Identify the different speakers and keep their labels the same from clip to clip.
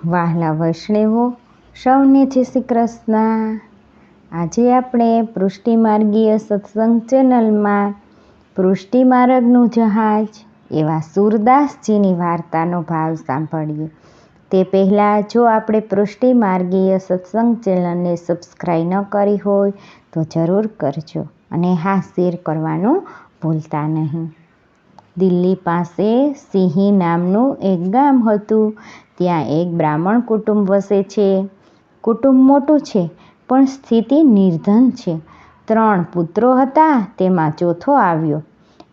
Speaker 1: વહાલા વૈષ્ણવો, સૌને જય શ્રી કૃષ્ણ। આજે આપણે પૃષ્ટિમાર્ગીય સત્સંગ ચેનલમાં પૃષ્ટિમાર્ગનું જહાજ એવા સુરદાસજીની વાર્તાનો ભાવ સાંભળીએ। તે પહેલાં જો આપણે પૃષ્ટિમાર્ગીય સત્સંગ ચેનલને સબસ્ક્રાઈબ ન કરી હોય તો જરૂર કરજો અને હા, શેર કરવાનું ભૂલતા નહીં। દિલ્હી પાસે સિંહી નામનું એક ગામ હતું। ત્યાં એક બ્રાહ્મણ કુટુંબ વસે છે। કુટુંબ મોટું છે પણ સ્થિતિ નિર્ધન છે। 3 પુત્રો હતા, તેમાં ચોથો આવ્યો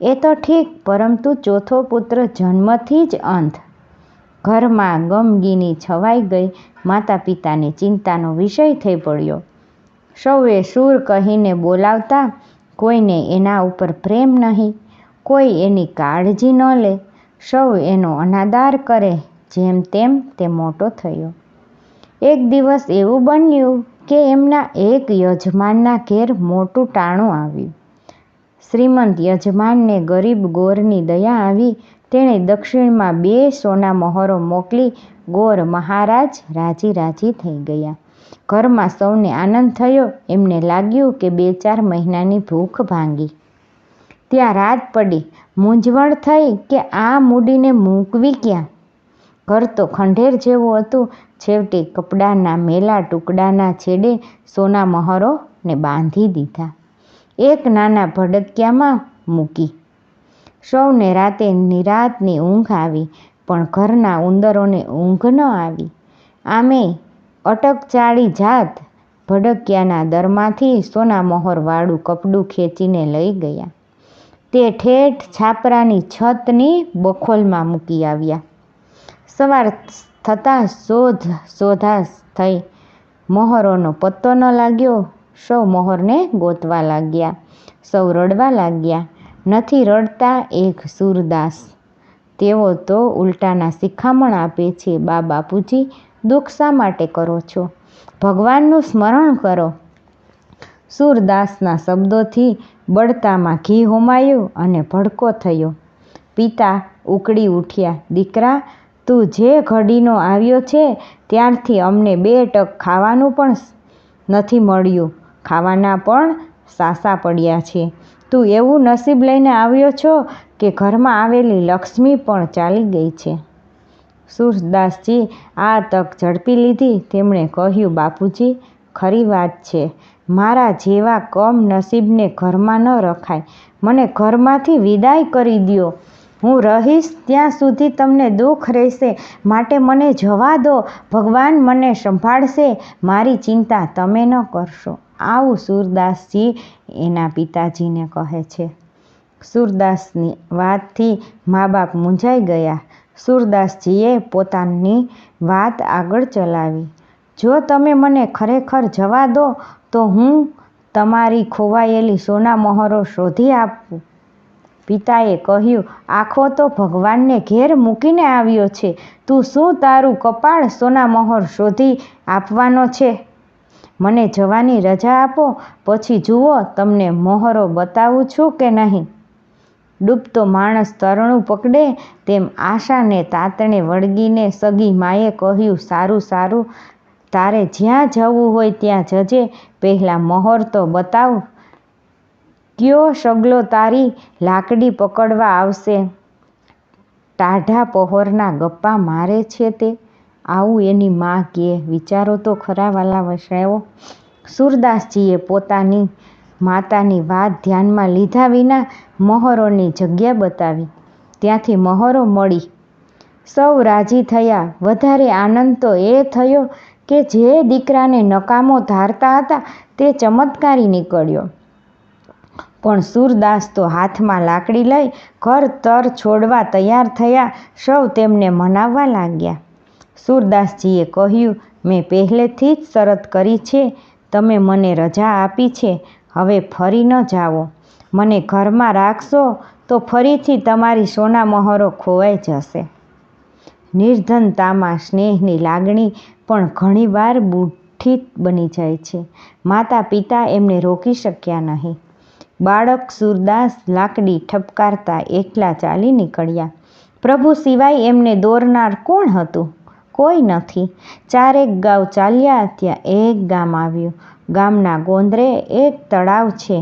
Speaker 1: એ તો ઠીક, પરંતુ ચોથો પુત્ર જન્મથી જ અંધ। ઘરમાં ગમગીની છવાઈ ગઈ। માતા પિતાને ચિંતાનો વિષય થઈ પડ્યો। સૌએ સૂર કહીને બોલાવતા, કોઈને એના ઉપર પ્રેમ નહીં, કોઈ એની કાળજી ન લે, સૌ એનો અનાદર કરે। જેમ તેમ તે મોટો થયો। એક દિવસ એવું બન્યું કે એમના એક યજમાનના ઘેર મોટું ટાણું આવ્યું। શ્રીમંત યજમાનને ગરીબ ગોરની દયા આવી। તેણે દક્ષિણમાં 2 સોના મહોરો મોકલી ગોર મહારાજ રાજી રાજી થઈ ગયા। ઘરમાં સૌને આનંદ થયો। એમને લાગ્યું કે 2-4 મહિનાની ભૂખ ભાંગી। ત્યાં રાત પડી। મૂંઝવણ થઈ કે આ મૂડીને મૂકવી ક્યાં? ઘર તો ખંડેર જેવું હતું। છેવટે કપડાના મેલા ટુકડાના છેડે સોના મહોરોને બાંધી દીધા। એક નાના ભડકિયામાં મૂકી। સૌને રાતે નિરાંતની ઊંઘ આવી, પણ ઘરના ઉંદરોને ઊંઘ ન આવી। આમેય અટકચાળી જાત ભડકિયાના દરમાંથી સોના મહોરવાળું કપડું ખેંચીને લઈ ગયા। તે ઠેઠ છાપરાની છતની બખોલમાં મૂકી આવ્યા। સવાર થતાં શોધાશ થઈ। મહોરોનો પત્તો ન લાગ્યો। સૌ મહોરને ગોતવા લાગ્યા। સૌ રડવા લાગ્યા। નથી રડતા એક સુરદાસ, તેઓ તો ઉલટાના શિખામણ આપે છે, બા બાપુજી, દુઃખ શા માટે કરો છો? ભગવાનનું સ્મરણ કરો। સુરદાસના શબ્દોથી બળતામાં ઘી હોમાયું અને ભડકો થયો। પિતા ઉકળી ઉઠ્યા। દીકરા, તું જે ઘડીનો આવ્યો છે ત્યારથી અમને 2 ટક ખાવાનું પણ નથી મળ્યું। ખાવાના પણ સાસા પડ્યા છે। તું એવું નસીબ લઈને આવ્યો છો કે ઘરમાં આવેલી લક્ષ્મી પણ ચાલી ગઈ છે। સુરદાસજી આ તક ઝડપી લીધી। તેમણે કહ્યું, બાપુજી, ખરી વાત છે। મારા જેવા કમ નસીબને ઘરમાં ન રખાય। મને ઘરમાંથી વિદાય કરી દ્યો। હું રહીશ ત્યાં સુધી તમને દુઃખ રહેશે, માટે મને જવા દો। ભગવાન મને સંભાળશે, મારી ચિંતા તમે ન કરશો। આવું સુરદાસજી એના પિતાજીને કહે છે। સુરદાસની વાતથી મા બાપ મૂંઝાઈ ગયા। સુરદાસજીએ પોતાની વાત આગળ ચલાવી। જો તમે મને ખરેખર જવા દો તો હું તમારી ખોવાયેલી સોના મહોરો શોધી આપું। પિતાએ કહ્યું, આખો તો ભગવાનને ઘેર મૂકીને આવ્યો છે, તું શું તારું કપાળ સોના મહોર શોધી આપવાનો છે? મને જવાની રજા આપો, પછી જુઓ તમને મહોરો બતાવું છું કે નહીં। ડૂબતો માણસ તરણું પકડે તેમ આશાને તાતણે વળગીને સગી માએ કહ્યું, સારું સારું, તારે જ્યાં જવું હોય ત્યાં જજે, પહેલાં મહોર તો બતાવ। કયો સગલો તારી લાકડી પકડવા આવશે? ટાઢા પહોરના ગપ્પા મારે છે તે? આવું એની મા કહે। વિચારો તો ખરા વાલા વૈષ્ણવો। સુરદાસજીએ પોતાની માતાની વાત ધ્યાનમાં લીધા વિના મહોરોની જગ્યા બતાવી। ત્યાંથી મહોરો મળી। સૌ રાજી થયા। વધારે આનંદ તો એ થયો કે જે દીકરાને નકામો ધારતા હતા તે ચમત્કારી નીકળ્યો। પણ સુરદાસ તો હાથમાં લાકડી લઈ ઘર તર છોડવા તૈયાર થયા। સૌ તેમને મનાવવા લાગ્યા। સુરદાસજીએ કહ્યું, મેં પહેલેથી જ શરત કરી છે, તમે મને રજા આપી છે, હવે ફરી ન જાઓ। મને ઘરમાં રાખશો તો ફરીથી તમારી સોના મહોરો ખોવાઈ જશે। નિર્ધનતામાં સ્નેહની લાગણી પણ ઘણીવાર બુઠ્ઠી બની જાય છે। માતા પિતા એમને રોકી શક્યા નહીં। બાળક સુરદાસ લાકડી ઠપકારતા એકલા ચાલી નીકળ્યા। પ્રભુ સિવાય એમને દોરનાર કોણ હતું? કોઈ નથી. 4 ગાંવ ચાલ્યા ત્યાં એક ગામ આવ્યું. ગામના ગોંદરે એક તળાવ છે.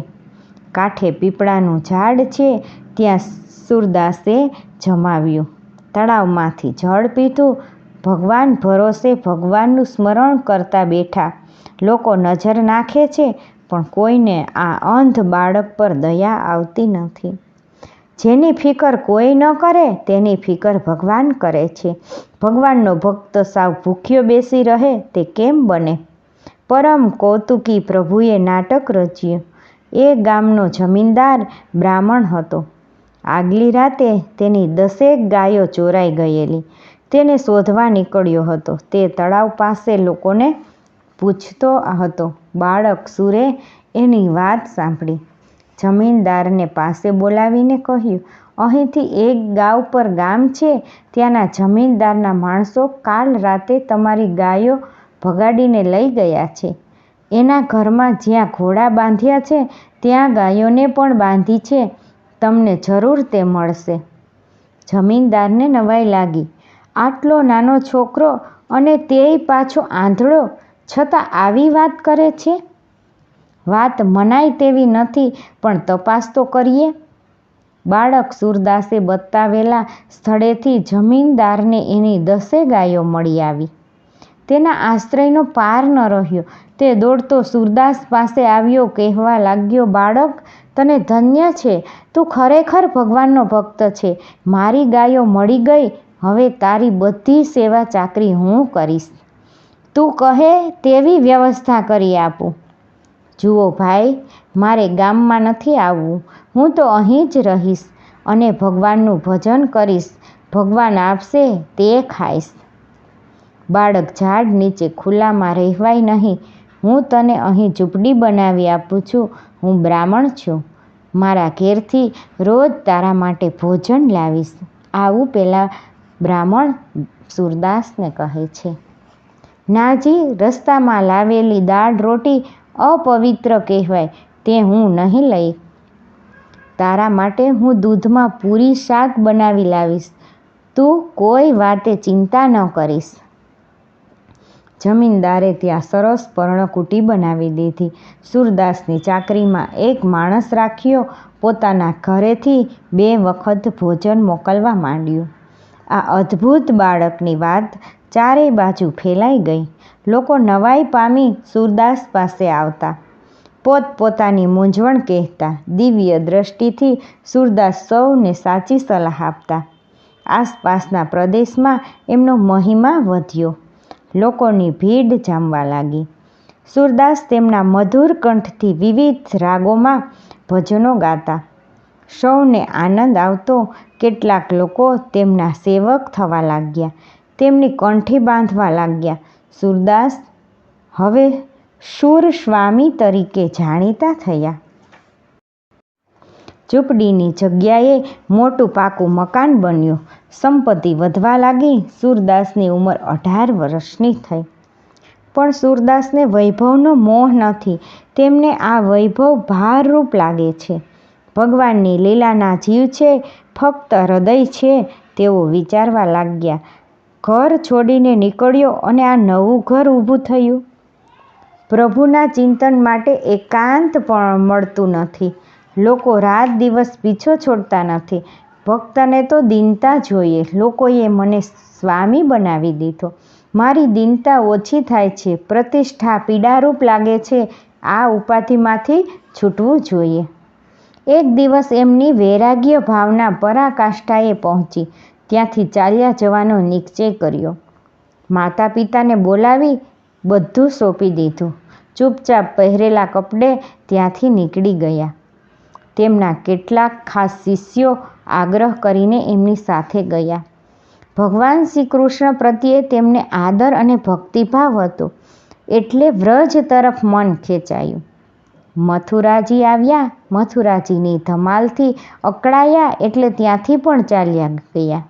Speaker 1: કાંઠે પીપળાનું ઝાડ છે. ત્યાં સૂરદાસે જમાવ્યું. તળાવમાંથી જળ પીધું. ભગવાન ભરોસે ભગવાનનું સ્મરણ કરતા બેઠા. લોકો નજર નાખે છે પણ કોઈને આ અંધ બાળક પર દયા આવતી નથી. જેની ફિકર કોઈ ન કરે તેની ફિકર ભગવાન કરે છે. ભગવાનનો ભક્ત સાવ ભૂખ્યો બેસી રહે તે કેમ બને? પરમ કૌતુકી પ્રભુએ નાટક રચ્યું. એ ગામનો જમીનદાર બ્રાહ્મણ હતો. આગલી રાતે તેની 10 ગાયો ચોરાઈ ગયેલી. તેને શોધવા નીકળ્યો હતો. તે તળાવ પાસે લોકોને પૂછતો હતો. બાળક સૂરે એની વાત સાંભળી. જમીનદારને પાસે બોલાવીને કહ્યું, અહીંથી 1 ગાંવ પર ગામ છે. ત્યાંના જમીનદારના માણસો કાલ રાતે તમારી ગાયો ભગાડીને લઈ ગયા છે. એના ઘરમાં જ્યાં ઘોડા બાંધ્યા છે ત્યાં ગાયોને પણ બાંધી છે. તમને જરૂર તે મળશે. જમીનદારને નવાઈ લાગી. આટલો નાનો છોકરો અને તેય પાછો આંધળો, છતાં આવી વાત કરે છે. વાત મનાય તેવી નથી, પણ તપાસ તો કરીએ. બાળક સૂરદાસે બતાવેલા સ્થળેથી જમીનદારને એની 10 ગાયો મળી આવી. તેના આશ્ચર્યનો પાર ન રહ્યો. તે દોડતો સૂરદાસ પાસે આવ્યો. કહેવા લાગ્યો, બાળક, તને ધન્ય છે. તું ખરેખર ભગવાનનો ભક્ત છે. મારી ગાયો મળી ગઈ. હવે તારી બધી સેવા ચાકરી હું કરીશ. તું કહે તેવી વ્યવસ્થા કરી આપું. જુઓ ભાઈ, મારે ગામમાં નથી આવવું. હું તો અહીં જ રહીશ અને ભગવાનનું ભજન કરીશ. ભગવાન આપશે તે ખાઈશ. બાળક, ઝાડ નીચે ખુલ્લામાં રહેવાય નહીં. હું તને અહીં ઝૂંપડી બનાવી આપું છું. હું બ્રાહ્મણ છું. મારા ઘેરથી રોજ તારા માટે ભોજન લાવીશ. આવું પેલા બ્રાહ્મણ સૂરદાસને કહે છે. નાજી, રસ્તામાં લાવેલી દાળ રોટી અપવિત્ર કહેવાય. તે હું નહીં લઈ. તારા માટે હું દૂધમાં પૂરી શાક બનાવી લાવીશ. તું કોઈ વાતે ચિંતા ન કરીશ. જમીનદારે ત્યાં સરસ પર્ણકુટી બનાવી દીધી. સૂરદાસની ચાકરીમાં એક માણસ રાખ્યો. પોતાના ઘરેથી 2 વખત ભોજન મોકલવા માંડ્યું. આ અદ્ભુત બાળકની વાત ચારે બાજુ ફેલાઈ ગઈ. લોકો નવાઈ પામી સૂરદાસ પાસે આવતા. પોતપોતાની મૂંઝવણ કહેતા. દિવ્ય દ્રષ્ટિથી સૂરદાસ સૌને સાચી સલાહ આપતા. આસપાસના પ્રદેશમાં એમનો મહિમા વધ્યો. લોકોની ભીડ જામવા લાગી. સૂરદાસ તેમના મધુર કંઠથી વિવિધ રાગોમાં ભજનો ગાતા. સૌને આનંદ આવતો. કેટલાક લોકો તેમના સેવક થવા લાગ્યા. તેમની કંઠી બાંધવા લાગ્યા. સૂરદાસ હવે શૂર સ્વામી તરીકે જાણીતા થયા. ઝૂંપડીની જગ્યાએ મોટું પાકું મકાન બન્યું. સંપત્તિ વધવા લાગી. સૂરદાસની ઉંમર 18 વર્ષની થઈ. પણ સૂરદાસને વૈભવનો મોહ નથી. તેમને આ વૈભવ ભારરૂપ લાગે છે. ભગવાનની લીલાના જીવ છે, ફક્ત હૃદય છે, તેઓ વિચારવા લાગ્યા. ઘર છોડીને નીકળ્યો અને આ નવું ઘર ઊભું થયું. પ્રભુના ચિંતન માટે એકાંત પણ મળતું નથી. લોકો રાત દિવસ પીછો છોડતા નથી. ભક્તને તો દીનતા જોઈએ. લોકોએ મને સ્વામી બનાવી દીધો. મારી દીનતા ઓછી થાય છે. પ્રતિષ્ઠા પીડારૂપ લાગે છે. આ ઉપાધિમાંથી છૂટવું જોઈએ. એક દિવસ એમની વૈરાગ્ય ભાવના પરાકાષ્ઠાએ પહોંચી. ત્યાંથી ચાલ્યા જવાનો નિશ્ચય કર્યો. માતા પિતાને બોલાવી બધું સોંપી દીધું. ચૂપચાપ પહેરેલા કપડે ત્યાંથી નીકળી ગયા. તેમના કેટલાક ખાસ શિષ્યો આગ્રહ કરીને એમની સાથે ગયા. ભગવાન શ્રી કૃષ્ણ પ્રત્યે તેમને આદર અને ભક્તિભાવ હતો, એટલે વ્રજ તરફ મન ખેંચાયું. મથુરાજી આવ્યા. મથુરાજીની ધમાલથી અકળાયા એટલે ત્યાંથી પણ ચાલ્યા ગયા.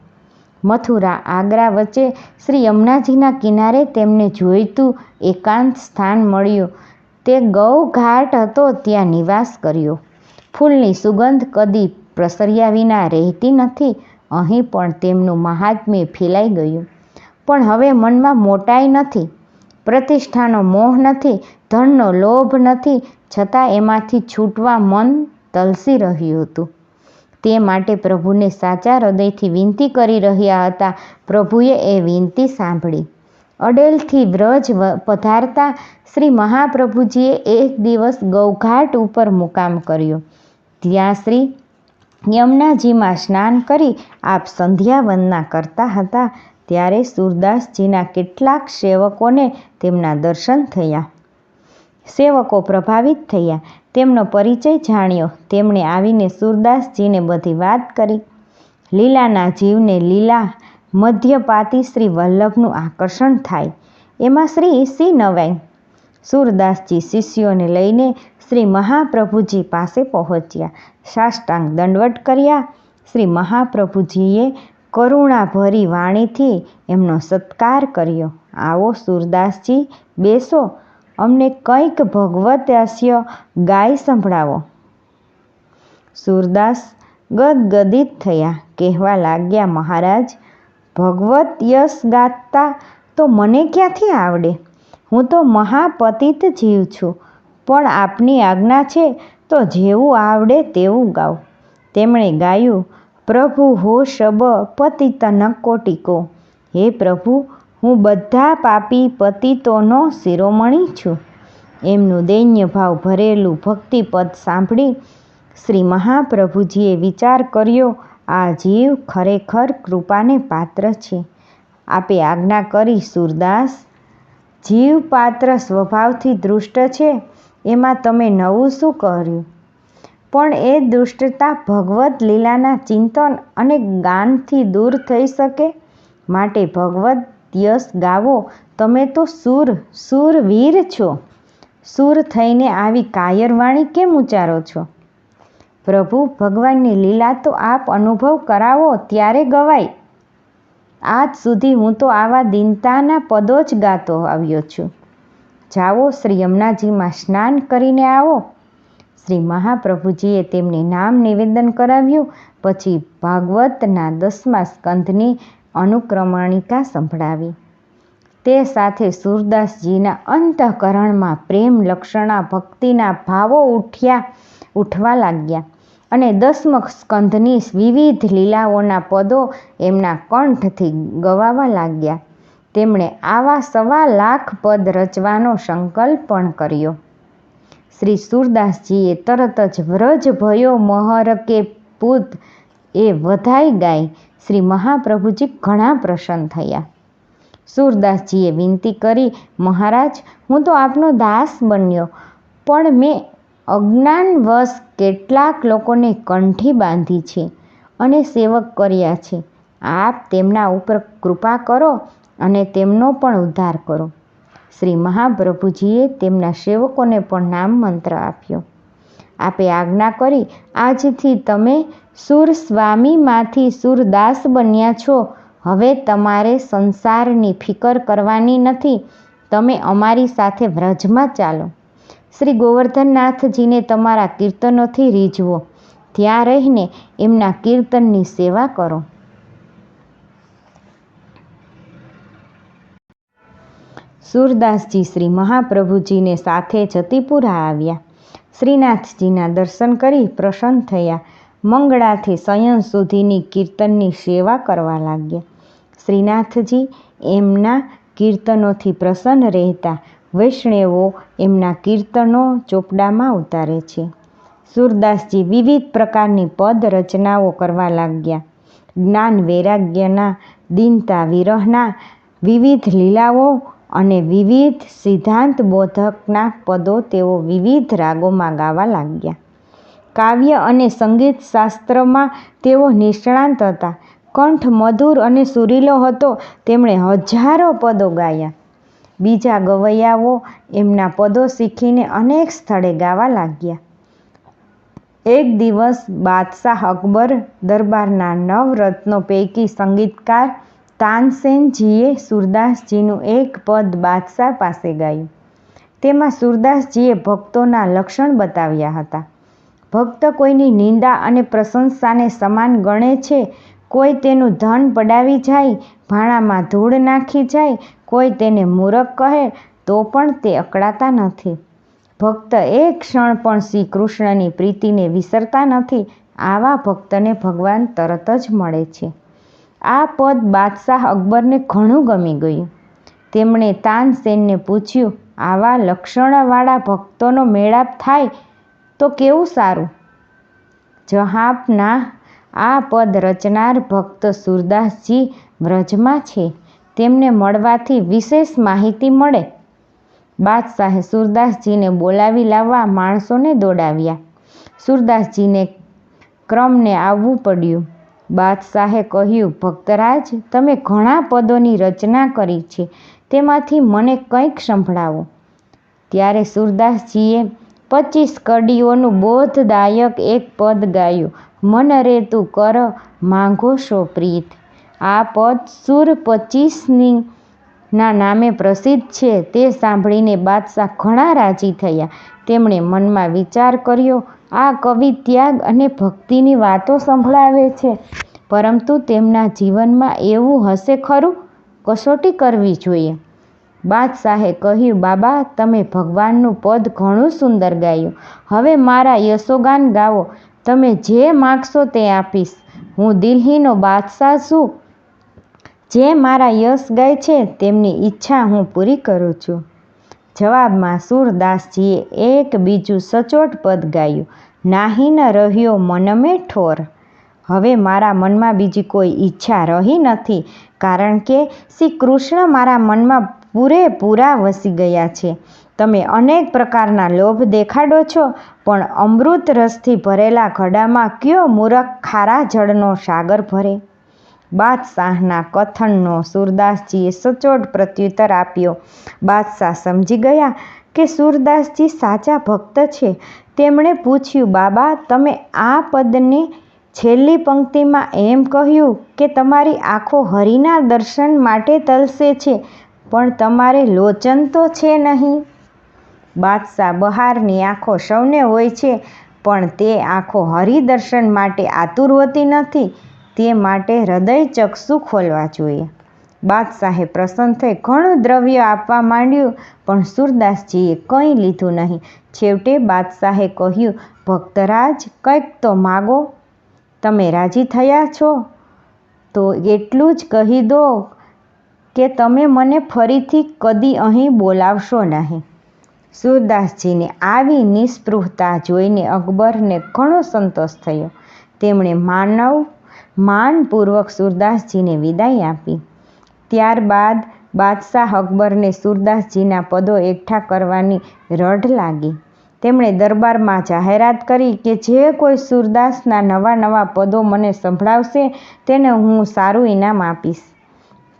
Speaker 1: મથુરા આગ્રા વચ્ચે શ્રી યમુનાજીના કિનારે તેમને જોઈતું એકાંત સ્થાન મળ્યું. તે ગૌ ઘાટ હતો. ત્યાં નિવાસ કર્યો. ફૂલની સુગંધ કદી પ્રસર્યા વિના રહેતી નથી. અહીં પણ તેમનું મહાત્મ્ય ફેલાઈ ગયું. પણ હવે મનમાં મોટાઈ નથી, પ્રતિષ્ઠાનો મોહ નથી, ધનનો લોભ નથી, છતાં એમાંથી છૂટવા મન તલસી રહ્યું હતું. તે માટે પ્રભુને સાચા હૃદયથી વિનંતી કરી રહ્યા હતા. પ્રભુએ એ વિનંતી સાંભળી. અડેલથી વ્રજ પધારતા શ્રી મહાપ્રભુજીએ એક દિવસ ગૌઘાટ ઉપર મુકામ કર્યો. ત્યાં શ્રી યમુનાજીમાં સ્નાન કરી આપ સંધ્યા વંદના કરતા હતા ત્યારે સૂરદાસજીના કેટલાક સેવકોને તેમના દર્શન થયા. સેવકો પ્રભાવિત થયા, તેમનો પરિચય જાણ્યો. તેમણે આવીને સૂરદાસજીને બધી વાત કરી. લીલાના જીવને લીલા મધ્યપાતી શ્રી વલ્લભનું આકર્ષણ થાય એમાં શ્રી સી નવાઈ. સૂરદાસજી શિષ્યોને લઈને શ્રી મહાપ્રભુજી પાસે પહોંચ્યા. સાષ્ટાંગ દંડવત કર્યા. શ્રી મહાપ્રભુજીએ કરુણાભરી વાણીથી એમનો સત્કાર કર્યો. આવો સૂરદાસજી, બેસો, અમને કંઈક ભગવદ્હાસ્ય ગાઈ સંભળાવો. સૂરદાસ ગદગદિત થયા. કહેવા લાગ્યા, મહારાજ, ભગવત યશ ગાતા તો મને ક્યાંથી આવડે? હું તો મહાપતિત જીવ છું, પણ આપની આજ્ઞા છે તો જેવું આવડે તેવું ગાઉં. તેમણે ગાયું, પ્રભુ હો સબ પતિત ન કોટિકો. હે પ્રભુ, હું બધા પાપી પતિતોનો શિરોમણી છું. એમનું દૈન્ય ભાવ ભરેલું ભક્તિપદ સાંભળી શ્રી મહાપ્રભુજીએ વિચાર કર્યો, આ જીવ ખરેખર કૃપાને પાત્ર છે. આપે આજ્ઞા કરી, સૂરદાસ, જીવ પાત્ર સ્વભાવથી દુષ્ટ છે, એમાં તમે નવું શું કર્યું? પણ એ દુષ્ટતા ભગવદ્ લીલાના ચિંતન અને ગાનથી દૂર થઈ શકે માટે ભગવદ્ યશ ગાવો. તમે તો શૂરવીર છો. શૂર થઈને આવી કાયર વાણી કેમ ઉચ્ચારો છો? પ્રભુ, ભગવાનની લીલા તો આપ અનુભવ કરાવો ત્યારે ગવાય. આજ સુધી હું તો આવા દીનતાના પદો જ ગાતો આવ્યો છું. જાઓ, શ્રી યમુનાજીમાં સ્નાન કરીને આવો. શ્રી મહાપ્રભુજીએ તેમને નામ નિવેદન કરાવ્યું. પછી ભાગવતના 10મા સ્કંધની અનુક્રમણિકા સંભળાવી. તે સાથે સૂરદાસજીના અંતઃકરણમાં પ્રેમ લક્ષણા ભક્તિના ભાવો ઉઠવા લાગ્યા અને 10મ સ્કંધની વિવિધ લીલાઓના પદો એમના કંઠથી ગવાવા લાગ્યા. તેમણે આવા 1.25 લાખ પદ રચવાનો સંકલ્પ પણ કર્યો. શ્રી સૂરદાસજીએ તરત જ વ્રજ ભયો મહર કે પૂત એ વધાઈ ગાઈ શ્રી મહાપ્રભુજી ઘણા પ્રસન્ન થયા. સૂરદાસજીએ વિનંતી કરી, મહારાજ, હું તો આપનો દાસ બન્યો, પણ મેં અજ્ઞાનવશ કેટલાક લોકોને કંઠી બાંધી છે અને સેવક કર્યા છે. આપ તેમના ઉપર કૃપા કરો અને તેમનો પણ ઉદ્ધાર કરો. શ્રી મહાપ્રભુજીએ તેમના સેવકોને પણ નામ મંત્ર આપ્યો. આપે આજ્ઞા કરી, આજથી તમે સુરસ્વામીમાંથી સૂરદાસ બન્યા છો. હવે તમારે સંસારની ફિકર કરવાની નથી. તમે અમારી સાથે વ્રજમાં ચાલો. શ્રી ગોવર્ધનનાથજીને તમારા કીર્તનોથી રીઝવો. ત્યાં રહીને એમના કીર્તનની સેવા કરો. સૂરદાસજી શ્રી મહાપ્રભુજીને સાથે જતીપુરા આવ્યા. શ્રીનાથજીના દર્શન કરી પ્રસન્ન થયા. મંગળાથી શયન સુધીની કીર્તનની સેવા કરવા લાગ્યા. શ્રીનાથજી એમના કીર્તનોથી પ્રસન્ન રહેતા. વૈષ્ણવો એમના કીર્તનો ચોપડામાં ઉતારે છે. સૂરદાસજી વિવિધ પ્રકારની પદ રચનાઓ કરવા લાગ્યા. જ્ઞાન વૈરાગ્યના, દીનતા વિરહના, વિવિધ લીલાઓ અને વિવિધ સિદ્ધાંત બોધકના પદો તેઓ વિવિધ રાગોમાં ગાવા લાગ્યા. કાવ્ય અને સંગીત શાસ્ત્રમાં તેઓ નિષ્ણાંત હતા. કંઠ મધુર અને સુરીલો હતો. તેમણે હજારો પદો ગાયા. બીજા ગવૈયાઓ એમના પદો શીખીને અનેક સ્થળે ગાવા લાગ્યા. એક દિવસ બાદશાહ અકબર દરબારના 9 રત્નો પૈકી સંગીતકાર તાનસેનજીએ સૂરદાસજીનું એક પદ બાદશાહ પાસે ગાયું. તેમાં સૂરદાસજીએ ભક્તોના લક્ષણ બતાવ્યા હતા. ભક્ત કોઈની નિંદા અને પ્રશંસાને સમાન ગણે છે, કોઈ તેનું ધન પડાવી જાય, ભાણામાં ધૂળ નાખી જાય, કોઈ તેને મૂરખ કહે તો પણ તે અકળાતા નથી. ભક્ત એક ક્ષણ પણ શ્રી કૃષ્ણની પ્રીતિને વિસરતા નથી. આવા ભક્તને ભગવાન તરત જ મળે છે. આ પદ બાદશાહ અકબરને ઘણું ગમી ગયું. તેમણે તાનસેનને પૂછ્યું, આવા લક્ષણવાળા ભક્તોનો મેળાપ થાય તો કેવું સારું. જહાંપનાહ, આ પદ રચનાર ભક્ત સૂરદાસજી વ્રજમાં છે. તેમને મળવાથી વિશેષ માહિતી મળે. બાદશાહે સૂરદાસજીને બોલાવી લાવવા માણસોને દોડાવ્યા. સૂરદાસજીને ક્રમને આવવું પડ્યું. બાદશાહે કહ્યું, ભક્તરાજ, તમે ઘણા પદોની રચના કરી છે, તેમાંથી મને કંઈક સંભળાવો. ત્યારે સૂરદાસજીએ 25 કડીઓનું બોધદાયક એક પદ ગાયું. મન રે તું કર માંગો સો પ્રીત. આ પદ સૂર 25 ના નામે પ્રસિદ્ધ છે. તે સાંભળીને બાદશાહ ઘણા રાજી થયા. તેમણે મનમાં વિચાર કર્યો, આ કવિ ત્યાગ અને ભક્તિની વાતો સંભળાવે છે, પરંતુ તેમના જીવનમાં એવું હશે ખરું? કસોટી કરવી જોઈએ. બાદશાહે કહ્યું, બાબા, તમે ભગવાનનું પદ ઘણું સુંદર ગાયું. હવે મારા યશોગાન ગાવો. તમે જે માગશો તે આપીશ. હું દિલ્હીનો બાદશાહ છું. જે મારા યશ ગાય છે તેમની ઈચ્છા હું પૂરી કરું છું. જવાબમાં સૂરદાસજીએ એક બીજું સચોટ પદ ગાયું. નાહી ન રહ્યો મન મેં ઠોર. હવે મારા મનમાં બીજી કોઈ ઈચ્છા રહી નથી, કારણ કે શ્રી કૃષ્ણ મારા મનમાં પૂરેપૂરા વસી ગયા છે. તમે અનેક પ્રકારના લોભ દેખાડો છો, પણ અમૃત રસથી ભરેલા ઘડામાં કયો મૂરખ ખારા જળનો સાગર ભરે? બાદશાહના કથનનો સૂરદાસજીએ સચોટ પ્રત્યુત્તર આપ્યો. બાદશાહ સમજી ગયા કે સૂરદાસજી સાચા ભક્ત છે. તેમણે પૂછ્યું, બાબા, તમે આ પદની છેલ્લી પંક્તિમાં એમ કહ્યું કે તમારી આંખો હરિના દર્શન માટે તલસે છે, પણ તમારે લોચન તો છે નહીં. બાદશાહ, બહારની આંખો સૌને હોય છે, પણ તે આંખો હરિદર્શન માટે આતુર હોતી નથી. તે માટે હૃદય ચક્ષુ ખોલવા જોઈએ. બાદશાહે પ્રસન્ન થઈ ઘણું દ્રવ્ય આપવા માંડ્યું, પણ સૂરદાસજીએ કંઈ લીધું નહીં. છેવટે બાદશાહે કહ્યું, ભક્તરાજ, કંઈક તો માગો. તમે રાજી થયા છો તો એટલું જ કહી દો કે તમે મને ફરીથી કદી અહીં બોલાવશો નહીં. સૂરદાસજીને આવી નિસ્પૃહતા જોઈને અકબરને ઘણો સંતોષ થયો. તેમણે માનપૂર્વક સૂરદાસજીને વિદાય આપી. ત્યારબાદ બાદશાહ અકબરને સૂરદાસજીના પદો એકઠા કરવાની રઢ લાગી. તેમણે દરબારમાં જાહેરાત કરી કે જે કોઈ સૂરદાસના નવા પદો મને સંભળાવશે તેને હું સારું ઇનામ આપીશ.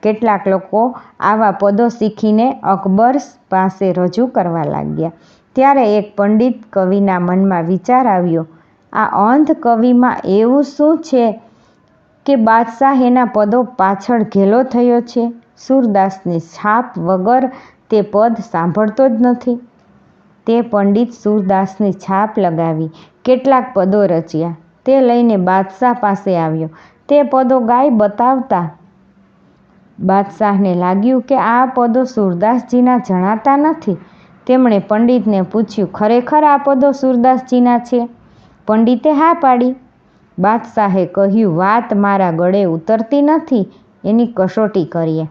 Speaker 1: કેટલાક લોકો આવા પદો શીખીને અકબર પાસે રજૂ કરવા લાગ્યા. ત્યારે એક પંડિત કવિના મનમાં વિચાર આવ્યો, આ અંધ કવિમાં એવું શું છે કે બાદશાહ એના પદો પાછળ ઘેલો થયો છે? સૂરદાસની છાપ વગર તે પદ સાંભળતો જ નથી. તે પંડિત સૂરદાસની છાપ લગાવી કેટલાક પદો રચ્યા. તે લઈને બાદશાહ પાસે આવ્યો. તે પદો ગાઈ બતાવતા બાદશાહને લાગ્યું કે આ પદો સૂરદાસજીના જણાતા નથી. તેમણે પંડિતને પૂછ્યું, ખરેખર આ પદો સૂરદાસજીના છે? પંડિતે હા પાડી. બાદશાહે કહ્યું, વાત મારા ગળે ઉતરતી નથી, એની કસોટી કરીએ.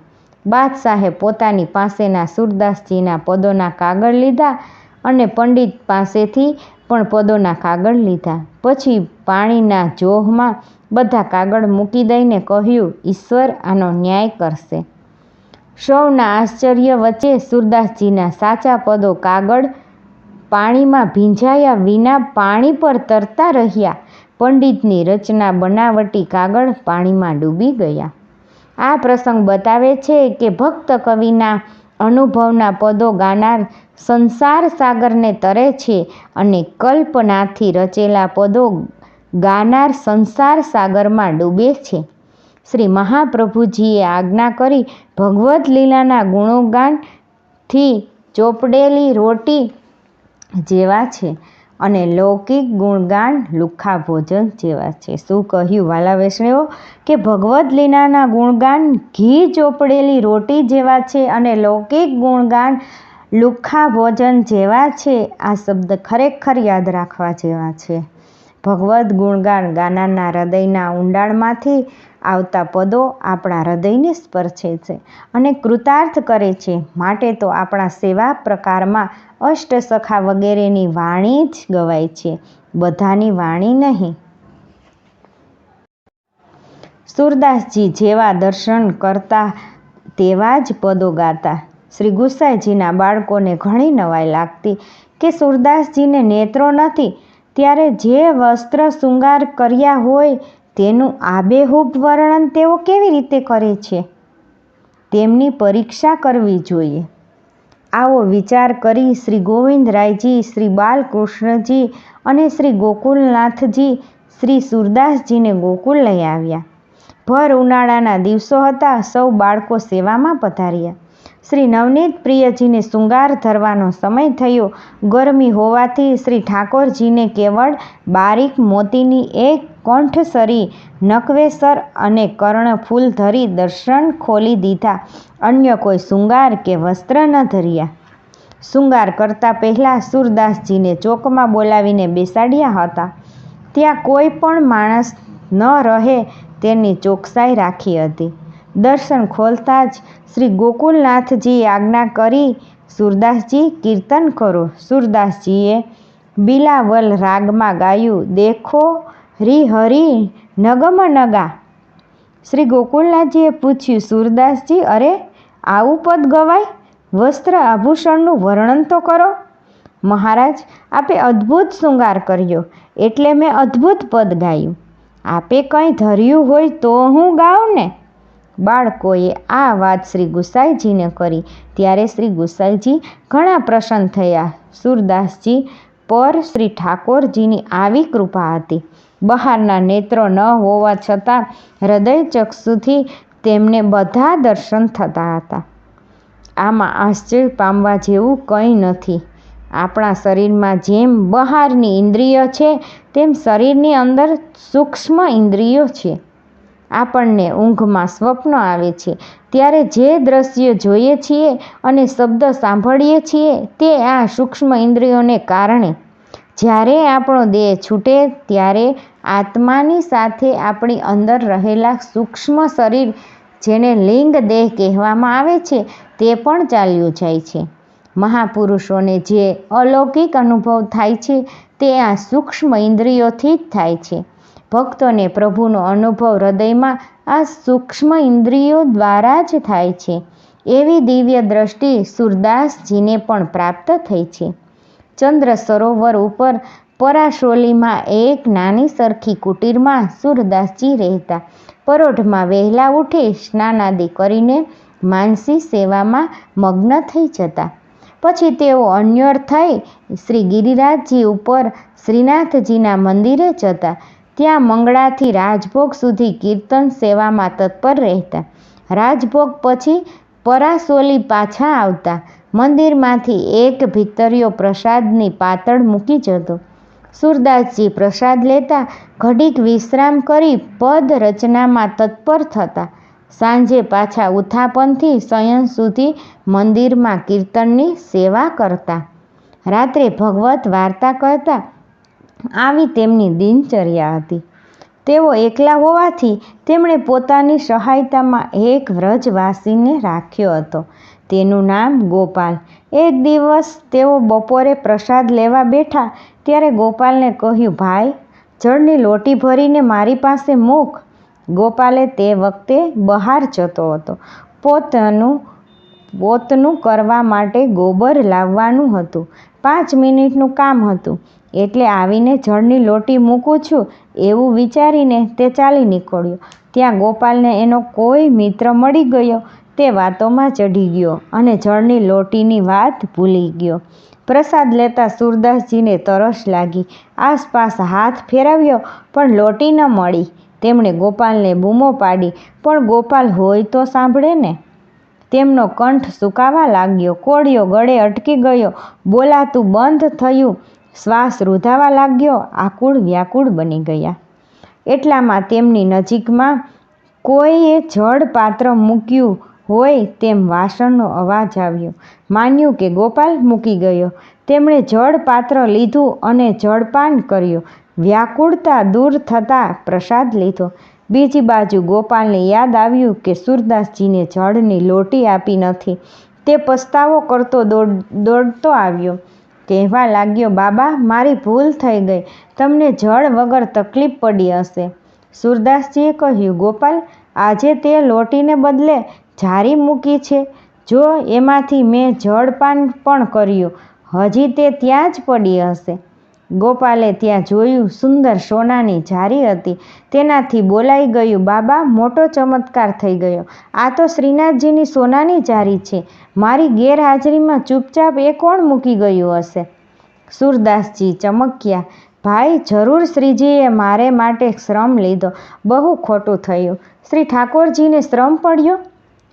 Speaker 1: બાદશાહે પોતાની પાસેના સૂરદાસજીના પદોના કાગળ લીધા અને પંડિત પાસેથી પણ પદોના કાગળ લીધા. પછી પાણીના જોહમાં બધા કાગળ મૂકી દઈને કહ્યું, ઈશ્વર આનો ન્યાય કરશે. સૌના આશ્ચર્ય વચ્ચે સૂરદાસજીના સાચા પદો કાગળ પાણીમાં ભીંજાયા વિના પાણી પર તરતા રહ્યા. પંડિતની રચના બનાવટી કાગળ પાણીમાં ડૂબી ગયા. આ પ્રસંગ બતાવે છે કે ભક્ત કવિના અનુભવના પદો ગાનાર સંસાર સાગરને તરે છે અને કલ્પનાથી રચેલા પદો ગાનાર સંસાર સાગરમાં ડૂબે છે. શ્રી મહાપ્રભુજીએ આજ્ઞા કરી ભગવદ્ લીલાના ગુણોગાનથી ચોપડેલી રોટી જેવા છે. અને લૌકિક ગુણગાન લુખ્ખા ભોજન જેવા છે. શું કહ્યું વાલા વૈષ્ણવો કે ભગવદ્ લીલાના ગુણગાન ઘી ચોપડેલી રોટી જેવા છે અને લૌકિક ગુણગાન લુખ્ખા ભોજન જેવા છે. આ શબ્દ ખરેખર યાદ રાખવા જેવા છે. ભગવદ્ ગુણગાન ગાનારના હૃદયના ઊંડાણમાંથી આવતા પદો આપણા હૃદયને સ્પર્શે છે અને કૃતાર્થ કરે છે. માટે તો આપણા સેવા પ્રકારમાં અષ્ટસખા વગેરેની વાણી જ ગવાય છે, બધાની વાણી નહીં. સુરદાસજી જેવા દર્શન કરતા તેવા જ પદો ગાતા. શ્રી ગુસાઈજીના બાળકોને ઘણી નવાઈ લાગતી કે સુરદાસજીને નેત્રો નથી, ત્યારે જે વસ્ત્ર શૃંગાર કર્યા હોય તેનું આબેહૂબ વર્ણન તેઓ કેવી રીતે કરે છે? તેમની પરીક્ષા કરવી જોઈએ. આવો વિચાર કરી શ્રી ગોવિંદરાયજી, શ્રી બાલકૃષ્ણજી અને શ્રી ગોકુલનાથજી શ્રી સુરદાસજીને ગોકુળ લઈ આવ્યા. ભર ઉનાળાના દિવસો હતા. સૌ બાળકો સેવામાં પધાર્યા. શ્રી નવનીત પ્રિયજીને શૃંગાર ધરવાનો સમય થયો. ગરમી હોવાથી શ્રી ઠાકોરજીને કેવળ બારીક મોતીની એક કંઠસરી, નકવેસર અને કર્ણફૂલ ધરી દર્શન ખોલી દીધા. અન્ય કોઈ શૃંગાર કે વસ્ત્ર ન ધર્યા. શૃંગાર કરતા પહેલાં સુરદાસજીને ચોકમાં બોલાવીને બેસાડ્યા હતા. ત્યાં કોઈ પણ માણસ ન રહે તેની ચોકસાઈ રાખી હતી. દર્શન ખોલતા જ શ્રી ગોકુલનાથજીએ આજ્ઞા કરી, સુરદાસજી કીર્તન કરો. સુરદાસજીએ બિલાવલ રાગમાં ગાયું, દેખો રી હરી નગમ નગા. શ્રી ગોકુલનાથજીએ પૂછ્યું, સુરદાસજી, અરે આવું પદ ગવાય? વસ્ત્ર આભૂષણનું વર્ણન તો કરો. મહારાજ, આપે અદ્ભુત શૃંગાર કર્યો એટલે મેં અદ્ભુત પદ ગાયું. આપે કંઈ ધર્યું હોય તો હું ગાઉં ને? બાળકોએ આ વાત શ્રી ગુસાઈજીને કરી ત્યારે શ્રી ગુસાઈજી ઘણા પ્રસન્ન થયા. સુરદાસજી પર શ્રી ઠાકોરજીની આવી કૃપા હતી. બહારના નેત્રો ન હોવા છતાં હૃદય ચક્ષુથી તેમને બધા દર્શન થતા હતા. આમાં આશ્ચર્ય પામવા જેવું કંઈ નથી. આપણા શરીરમાં જેમ બહારની ઇન્દ્રિયો છે તેમ શરીરની અંદર સૂક્ષ્મ ઇન્દ્રિયો છે. આપણને ઊંઘમાં સ્વપ્ન આવે છે ત્યારે જે દ્રશ્ય જોઈએ છીએ અને શબ્દ સાંભળીએ છીએ તે આ સૂક્ષ્મ ઇન્દ્રિયોને કારણે. જ્યારે આપણો દેહ છૂટે ત્યારે આત્માની સાથે આપણી અંદર રહેલા સૂક્ષ્મ શરીર, જેને લિંગ દેહ કહેવામાં આવે છે, તે પણ ચાલ્યું જાય છે. મહાપુરુષોને જે અલૌકિક અનુભવ થાય છે તે આ સૂક્ષ્મ ઇન્દ્રિયોથી જ થાય છે. ભક્તોને પ્રભુનો અનુભવ હૃદયમાં આ સૂક્ષ્મ ઇન્દ્રિયો દ્વારા જ થાય છે. એવી દિવ્ય દ્રષ્ટિ સુરદાસજીને પણ પ્રાપ્ત થઈ છે. ચંદ્ર સરોવર ઉપર પરાશોલીમાં એક નાની સરખી કુટીરમાં સુરદાસજી રહેતા. પરોઢમાં વહેલા ઉઠી સ્નાનાદિ કરીને માનસી સેવામાં મગ્ન થઈ જતા. પછી તેઓ અન્યોર થઈ શ્રી ગિરિરાજજી ઉપર શ્રીનાથજીના મંદિરે જતા. ત્યાં મંગળાથી રાજભોગ સુધી કીર્તન સેવામાં તત્પર રહેતા. રાજભોગ પછી પરાસોલી પાછા આવતા. મંદિરમાંથી એક ભીતરીયો પ્રસાદની પાતળ મૂકી જતો. સુરદાસજી પ્રસાદ લેતા ઘડીક વિશ્રામ કરી પદ રચનામાં તત્પર થતા. સાંજે પાછા ઉત્થાપનથી શયન સુધી મંદિરમાં કીર્તનની સેવા કરતા. રાત્રે ભગવત વાર્તા કરતા. આવી તેમની દિનચર્યા હતી. તેઓ એકલા હોવાથી તેમણે પોતાની સહાયતામાં એક વ્રજવાસીને રાખ્યો હતો. તેનું નામ ગોપાલ. એક દિવસ તેઓ બપોરે પ્રસાદ લેવા બેઠા ત્યારે ગોપાલને કહ્યું, ભાઈ, જળની લોટી ભરીને મારી પાસે મૂક. ગોપાલે તે વખતે બહાર જતો હતો. પોતનું કરવા માટે ગોબર લાવવાનું હતું. 5 મિનિટનું કામ હતું એટલે આવીને જળની લોટી મૂકું છું એવું વિચારીને તે ચાલી નીકળ્યો. ત્યાં ગોપાલને એનો કોઈ મિત્ર મળી ગયો. તે વાતોમાં ચઢી ગયો અને જળની લોટીની વાત ભૂલી ગયો. પ્રસાદ લેતા સુરદાસજીને તરસ લાગી. આસપાસ હાથ ફેરવ્યો પણ લોટી ન મળી. તેમણે ગોપાલને બૂમો પાડી પણ ગોપાલ હોય તો સાંભળે ને. તેમનો કંઠ સુકાવા લાગ્યો. કોળિયો ગળે અટકી ગયો. બોલાતું બંધ થયું. શ્વાસ રૂંધાવા લાગ્યો, આકુળ વ્યાકુળ બની ગયા. એટલામાં તેમની નજીકમાં કોઈએ જળ પાત્ર મૂક્યું હોય તેમ વાસણનો અવાજ આવ્યો. માન્યું કે ગોપાલ મૂકી ગયો. તેમણે જળ પાત્ર લીધું અને જળપાન કર્યું. વ્યાકુળતા દૂર થતાં પ્રસાદ લીધો. બીજી બાજુ ગોપાલને યાદ આવ્યું કે સૂરદાસજીને જળની લોટી આપી નથી. તે પસ્તાવો કરતો દોડતો આવ્યો. કહેવા લાગ્યો, બાબા, મારી ભૂલ થઈ ગઈ. તમને જળ વગર તકલીફ પડી હશે. સૂરદાસજીએ કહ્યું, ગોપાલ, આજે તે લોટીને બદલે જારી મૂકી છે. જો એમાંથી મેં જળપાન પણ કર્યું, હજી તે ત્યાં જ પડી હશે. ગોપાલે ત્યાં જોયું, સુંદર સોનાની જારી હતી. તેનાથી બોલાઈ ગયું, બાબા, મોટો ચમત્કાર થઈ ગયો. આ તો શ્રીનાથજીની સોનાની જારી છે. મારી ગેરહાજરીમાં ચૂપચાપ એ કોણ મૂકી ગયું હશે? સૂરદાસજી ચમક્યા. ભાઈ, જરૂર શ્રીજીએ મારે માટે શ્રમ લીધો. બહુ ખોટું થયું. શ્રી ઠાકોરજીને શ્રમ પડ્યો?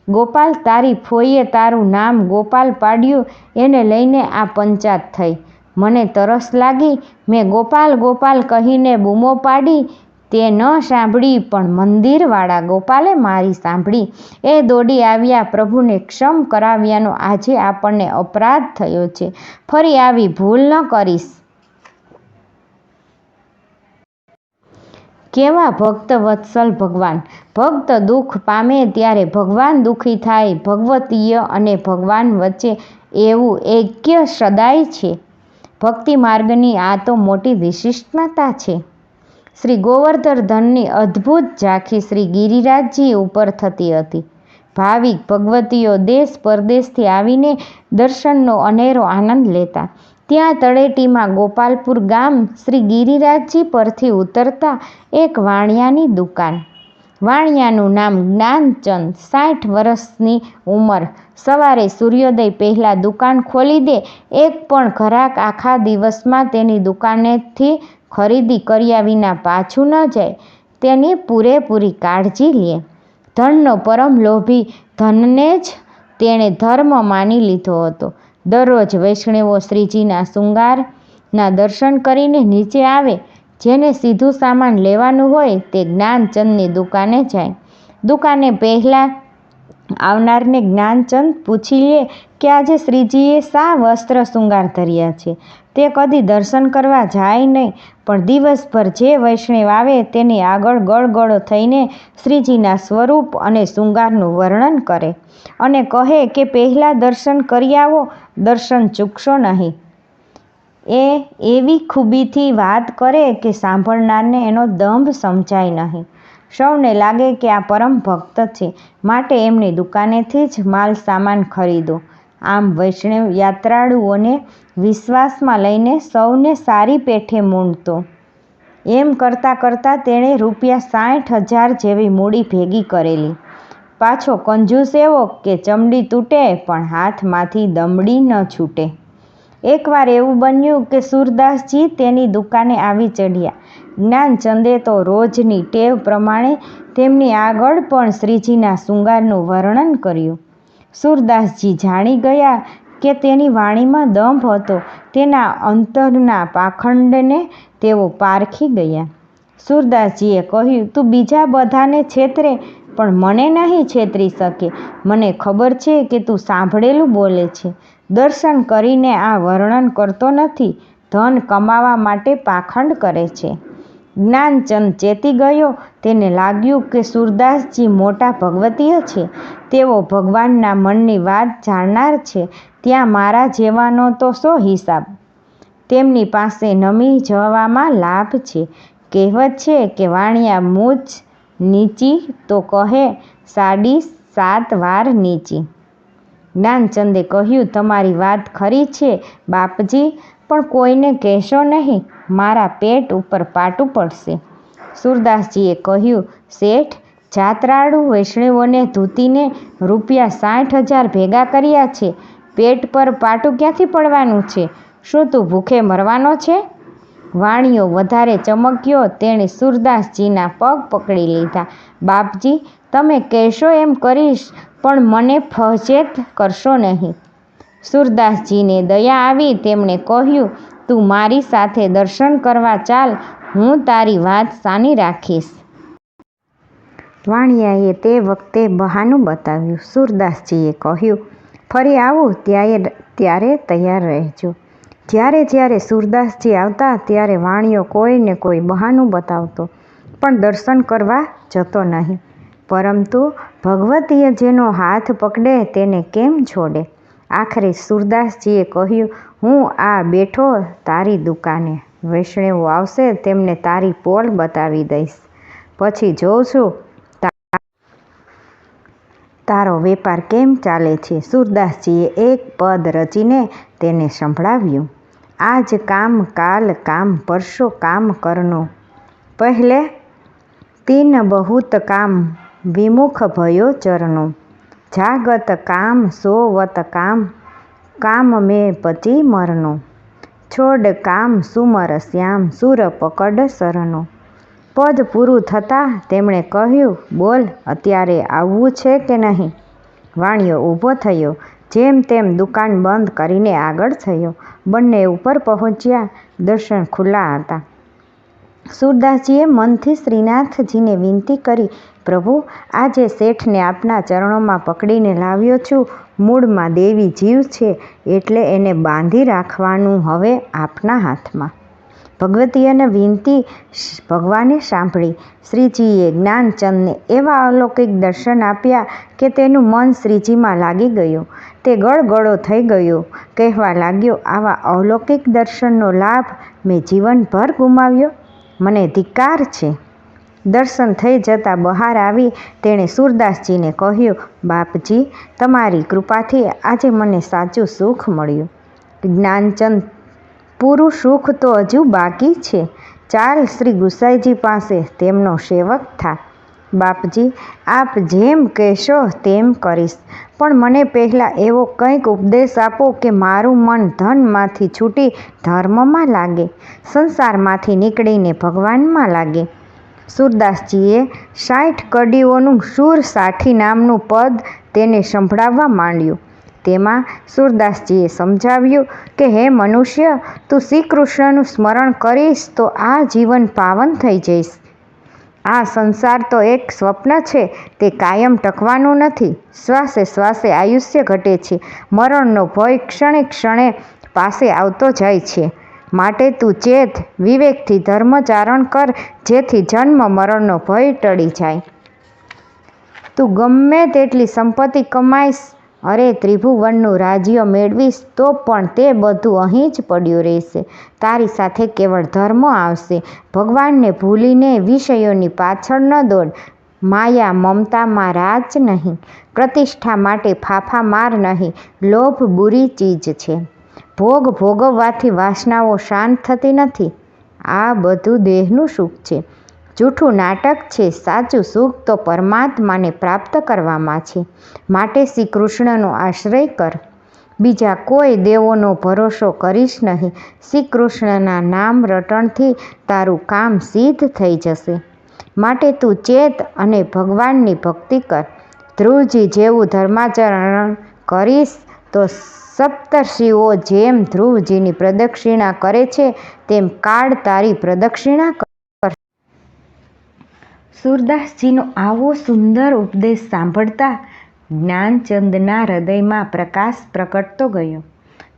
Speaker 1: ગોપાલ, તારી ફોઈએ તારું નામ ગોપાલ પાડ્યું, એને લઈને આ પંચાત થઈ. મને તરસ લાગી. મેં ગોપાલ ગોપાલ કહીને બૂમો પાડી. તે ન સાંભળી, પણ મંદિરવાળા ગોપાલે મારી સાંભળી. એ દોડી આવ્યા. પ્રભુને ક્ષમ કરાવ્યાનો આજે આપણને અપરાધ થયો છે. ફરી આવી ભૂલ ન કરીશ. કેવા ભક્ત વત્સલ ભગવાન! ભક્ત દુઃખ પામે ત્યારે ભગવાન દુઃખી થાય. ભગવતીય અને ભગવાન વચ્ચે એવું ઐક્ય સદાય છે. ભક્તિ માર્ગની આ તો મોટી વિશિષ્ટતા છે. શ્રી ગોવર્ધનની અદ્ભુત ઝાંખી શ્રી ગિરિરાજજી ઉપર થતી હતી. ભાવિક ભગવતીઓ દેશ પરદેશથી આવીને દર્શનનો અનેરો આનંદ લેતા. ત્યાં તળેટીમાં ગોપાલપુર ગામ શ્રી ગિરિરાજજી પરથી ઉતરતા એક વાણિયાની દુકાન. વાણિયાનું નામ જ્ઞાનચંદ. 60 વર્ષની ઉંમર. સવારે સૂર્યોદય પહેલાં દુકાન ખોલી દે. એક પણ ઘરાક આખા દિવસમાં તેની દુકાનેથી ખરીદી કર્યા વિના પાછું ન જાય, તેની પૂરેપૂરી કાળજી લે. ધનનો પરમ લોભી. ધનને જ તેણે ધર્મ માની લીધો હતો. દરરોજ વૈષ્ણવો શ્રીજીના શૃંગારના દર્શન કરીને નીચે આવે. જેને સીધું સામાન લેવાનું હોય તે જ્ઞાનચંદની દુકાને જાય. દુકાને પહેલાં આવનારને જ્ઞાનચંદ પૂછી લે કે આજે શ્રીજીએ શા વસ્ત્ર શૃંગાર ધર્યા છે. તે કદી દર્શન કરવા જાય નહીં, પણ દિવસભર જે વૈષ્ણવ આવે તેની આગળ ગળગળો થઈને શ્રીજીના સ્વરૂપ અને શૃંગારનું વર્ણન કરે અને કહે કે પહેલાં દર્શન કરી આવો, દર્શન ચૂકશો નહીં. એ એવી ખૂબીથી વાત કરે કે સાંભળનારને એનો દંભ સમજાય નહીં. સૌને લાગે કે આ પરમ ભક્ત છે, માટે એમની દુકાનેથી જ માલ સામાન ખરીદો. આમ વૈષ્ણવ યાત્રાળુઓને વિશ્વાસમાં લઈને સૌને સારી પેઠે મૂંડતો. એમ કરતાં કરતાં તેણે ₹60,000 જેવી મૂડી ભેગી કરેલી. પાછો કંજૂસ એવો કે ચમડી તૂટે પણ હાથમાંથી દમડી ન છૂટે. એકવાર એવું બન્યું કે સૂરદાસજી તેની દુકાને આવી ચઢ્યા. જ્ઞાનચંદે તો રોજની ટેવ પ્રમાણે તેમની આગળ પણ શ્રીજીના શૃંગારનું વર્ણન કર્યું. સૂરદાસજી જાણી ગયા કે તેની વાણીમાં દંભ હતો. તેના અંતરના પાખંડને તેઓ પારખી ગયા. સૂરદાસજીએ કહ્યું, તું બીજા બધાને છેતરે, પણ મને નહીં છેતરી શકે. મને ખબર છે કે તું સાંભળેલું બોલે છે. દર્શન કરીને આ વર્ણન કરતો નથી. ધન કમાવા માટે પાખંડ કરે છે. જ્ઞાનચંદ ચેતી ગયો. તેને લાગ્યું કે સૂરદાસજી મોટા ભગવતીય છે. તેઓ ભગવાનના મનની વાત જાણનાર છે. ત્યાં મારા જેવાનો તો શો હિસાબ? તેમની પાસે નમી જવામાં લાભ છે. કહેવત છે કે વાણિયા મૂછ નીચી તો કહે 7.5 વાર નીચી. જ્ઞાનચંદે કહ્યું, તમારી વાત ખરી છે બાપજી, પણ કોઈને કહેશો નહીં. મારા પેટ ઉપર પાટું પડશે. સૂરદાસજીએ કહ્યું, શેઠ, જાત્રાળુ વૈષ્ણવોને ધૂતીને ₹60,000 ભેગા કર્યા છે. પેટ પર પાટું ક્યાંથી પડવાનું છે? શું તું ભૂખે મરવાનો છે? વાણિયો વધારે ચમક્યો. તેણે સૂરદાસજીના પગ પકડી લીધા. બાપજી, તમે કહેશો એમ કરીશ, પણ મને ફજેત કરશો નહીં. સૂરદાસજીને દયા આવી. તેમણે કહ્યું, તું મારી સાથે દર્શન કરવા ચાલ, હું તારી વાત સાની રાખીશ. વાણિયાએ તે વખતે બહાનું બતાવ્યું. સૂરદાસજીએ કહ્યું, ફરી આવું ત્યારે તૈયાર રહેજો. જ્યારે સૂરદાસજી આવતા ત્યારે વાણિયો કોઈ ને કોઈ બહાનું બતાવતો, પણ દર્શન કરવા જતો નહીં. પરંતુ ભગવતીએ જેનો હાથ પકડે તેને કેમ છોડે? આખરે સૂરદાસજીએ કહ્યું, હું આ બેઠો તારી દુકાને. વૈષ્ણવો આવશે તેમને તારી પોલ બતાવી દઈશ. પછી જોઉં છું તારો વેપાર કેમ ચાલે છે. સૂરદાસજીએ એક પદ રચીને તેને સંભળાવ્યું. આજ કામ કાલ કામ પરસો કામ કરનો, પહેલે તીન બહુત કામ વિમુખ ભયો ચરનો. જાગત કામ સોવત કામ, કામ મેં પચી મરનો. છોડ કામ સુમર શ્યામ, સુર પકડ સરનો. પદ પૂરું થતાં તેમણે કહ્યું, બોલ, અત્યારે આવવું છે કે નહીં? વાણિયો ઊભો થયો. જેમ તેમ દુકાન બંધ કરીને આગળ થયો. બંને ઉપર પહોંચ્યા. દર્શન ખુલ્લા હતા. સૂરદાસજીએ મનથી શ્રીનાથજીને વિનંતી કરી, પ્રભુ, આજે શેઠને આપના ચરણોમાં પકડીને લાવ્યો છું. મૂળમાં દેવી જીવ છે, એટલે એને બાંધી રાખવાનું હવે આપના હાથમાં. ભગવતીની વિનંતી ભગવાને સાંભળી. શ્રીજીએ જ્ઞાનચંદને એવા અલૌકિક દર્શન આપ્યા કે તેનું મન શ્રીજીમાં લાગી ગયું. તે ગળગળો થઈ ગયો. કહેવા લાગ્યો, આવા અલૌકિક દર્શનનો લાભ મેં જીવનભર ગુમાવ્યો. મને ધિક્કાર છે. દર્શન થઈ જતાં બહાર આવી તેણે સૂરદાસજીને કહ્યું, બાપજી, તમારી કૃપાથી આજે મને સાચું સુખ મળ્યું. જ્ઞાનચંદ, પૂરું સુખ તો હજુ બાકી છે. ચાલ શ્રી ગુસાઈજી પાસે તેમનો સેવક થા. બાપજી, આપ જેમ કહેશો તેમ કરીશ, પણ મને પહેલાં એવો કંઈક ઉપદેશ આપો કે મારું મન ધનમાંથી છૂટી ધર્મમાં લાગે, સંસારમાંથી નીકળીને ભગવાનમાં લાગે. સૂરદાસજીએ 60 કડીઓનું સુર સાઠી નામનું પદ તેને સંભળાવવા માંડ્યું. તેમાં સૂરદાસજીએ સમજાવ્યું કે હે મનુષ્ય, તું શ્રી કૃષ્ણનું સ્મરણ કરીશ તો આ જીવન પાવન થઈ જઈશ. આ સંસાર તો એક સ્વપ્ન છે, તે કાયમ ટકવાનું નથી. શ્વાસે શ્વાસે આયુષ્ય ઘટે છે. મરણનો ભય ક્ષણે ક્ષણે પાસે આવતો જાય છે. માટે તું ચેત, વિવેકથી ધર્મચારણ કર, જેથી જન્મ મરણનો ભય ટળી જાય. તું ગમે તેટલી સંપત્તિ કમાઈશ, અરે ત્રિભુવનનું રાજ્ય મેળવીશ, તો પણ તે બધું અહીં જ પડ્યું રહેશે. તારી સાથે કેવળ ધર્મ આવશે. ભગવાનને ભૂલીને વિષયોની પાછળ ન દોડ. માયા મમતામાં રાચ નહીં. પ્રતિષ્ઠા માટે ફાફા માર નહીં. લોભ બુરી ચીજ છે. ભોગ ભોગવવાથી વાસનાઓ શાંત થતી નથી. આ બધું દેહનું સુખ છે, જૂઠું નાટક છે. સાચું સુખ તો પરમાત્માને પ્રાપ્ત કરવામાં છે. માટે શ્રી કૃષ્ણનો આશ્રય કર. બીજા કોઈ દેવોનો ભરોસો કરીશ નહીં. શ્રી કૃષ્ણના નામ રટણથી તારું કામ સિદ્ધ થઈ જશે. માટે તું ચેત અને ભગવાનની ભક્તિ કર. ધ્રુવજી જેવું ધર્માચરણ કરીશ તો સપ્તર્ષિઓ જેમ ધ્રુવજીની પ્રદક્ષિણા કરે છે તેમ કાળ તારી પ્રદક્ષિણા કરશે. સૂરદાસજીનો આવો સુંદર ઉપદેશ સાંભળતા જ્ઞાનચંદના હૃદયમાં પ્રકાશ પ્રગટતો ગયો.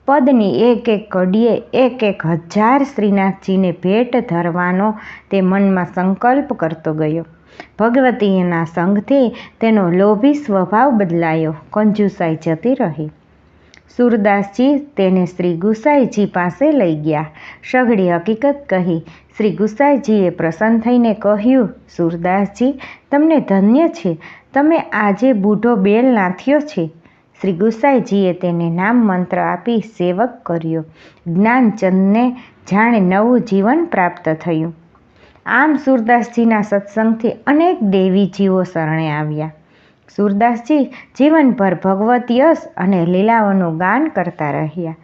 Speaker 1: પદની એક એક કડીએ 1000 શ્રીનાથજીને ભેટ ધરવાનો તે મનમાં સંકલ્પ કરતો ગયો. ભગવતીના સંગથી તેનો લોભી સ્વભાવ બદલાયો. કંજુસાઈ જતી રહી. સૂરદાસજી તેને શ્રી ગુસાઈજી પાસે લઈ ગયા. સઘળી હકીકત કહી. શ્રી ગુસાઈજીએ પ્રસન્ન થઈને કહ્યું, સૂરદાસજી, તમને ધન્ય છે. તમે આજે બૂઢો બેલ નાથ્યો છે. શ્રી ગુસાઈજીએ તેને નામ મંત્ર આપી સેવક કર્યો. જ્ઞાનચંદને જાણે નવું જીવન પ્રાપ્ત થયું. આમ સૂરદાસજીના સત્સંગથી અનેક દેવીજીઓ શરણે આવ્યા. સૂરદાસજી જીવનભર ભગવત યશ અને લીલાઓનું ગાન કરતા રહ્યા.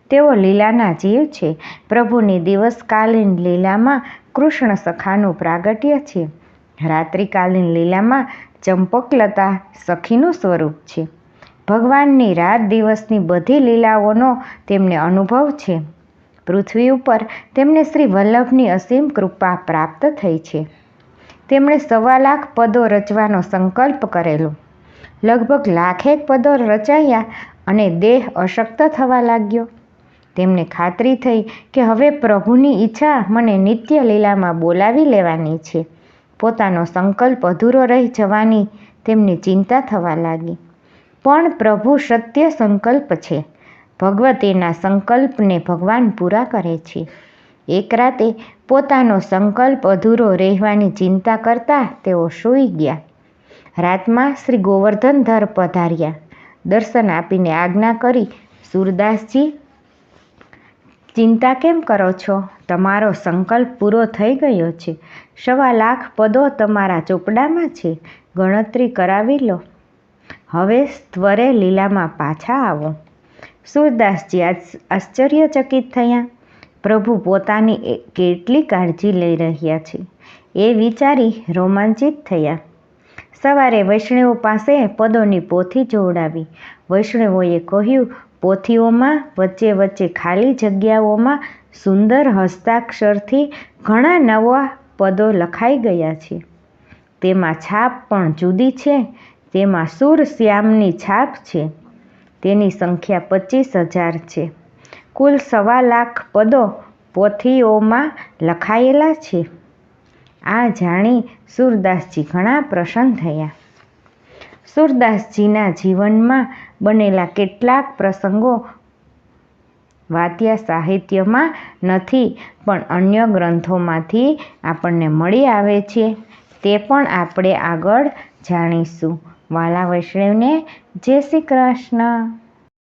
Speaker 1: તેઓ લીલાના જીવ છે. પ્રભુની દિવસકાલીન લીલામાં કૃષ્ણ સખાનું પ્રાગટ્ય છે. રાત્રિકાલીન લીલામાં ચંપકલતા સખીનું સ્વરૂપ છે. ભગવાનની રાત દિવસની બધી લીલાઓનો તેમને અનુભવ છે. પૃથ્વી ઉપર તેમને શ્રી વલ્લભની અસીમ કૃપા પ્રાપ્ત થઈ છે. તેમણે 1.25 લાખ પદો રચવાનો સંકલ્પ કરેલો. લગભગ 1 લાખ પદો રચાયા અને દેહ અશક્ત થવા લાગ્યો. તેમને ખાતરી થઈ કે હવે પ્રભુની ઈચ્છા મને નિત્ય લીલામાં બોલાવી લેવાની છે. પોતાનો સંકલ્પ અધૂરો રહી જવાની તેમની ચિંતા થવા લાગી. પણ પ્રભુ સત્ય સંકલ્પ છે. ભગવતીના સંકલ્પને ભગવાન પૂરા કરે છે. એક રાતે પોતાનો સંકલ્પ અધૂરો રહેવાની ચિંતા કરતા તેઓ સૂઈ ગયા. રાતમાં શ્રી ગોવર્ધનધર પધાર્યા. દર્શન આપીને આજ્ઞા કરી, સૂરદાસજી, ચિંતા કેમ કરો છો? તમારો સંકલ્પ પૂરો થઈ ગયો છે. 1.25 લાખ પદો તમારા ચોપડામાં છે. ગણતરી કરાવી લો. હવે ત્વરે લીલામાં પાછા આવો. સૂરદાસજી આશ્ચર્યચકિત થયા. પ્રભુ પોતાની કેટલી કાળજી લઈ રહ્યા છે એ વિચારી રોમાંચિત થયા. સવારે વૈષ્ણવો પાસે પદોની પોથી જોડાવી. વૈષ્ણવોએ કહ્યું, પોથીઓમાં વચ્ચે વચ્ચે ખાલી જગ્યાઓમાં સુંદર હસ્તાક્ષરથી ઘણા નવા પદો લખાઈ ગયા છે. તેમાં છાપ પણ જુદી છે. તેમાં સુરશ્યામની છાપ છે. તેની સંખ્યા 25,000 છે. કુલ 1.25 લાખ પદો પોથીઓમાં લખાયેલા છે. આ જાણી સૂરદાસજી ઘણા પ્રસન્ન થયા. સૂરદાસજીના જીવનમાં બનેલા કેટલાક પ્રસંગો વાદ્ય સાહિત્યમાં નથી પણ અન્ય ગ્રંથોમાંથી આપણને મળી આવે છે. તે પણ આપણે આગળ જાણીશું. વાલા વૈષ્ણવને જય શ્રી કૃષ્ણ.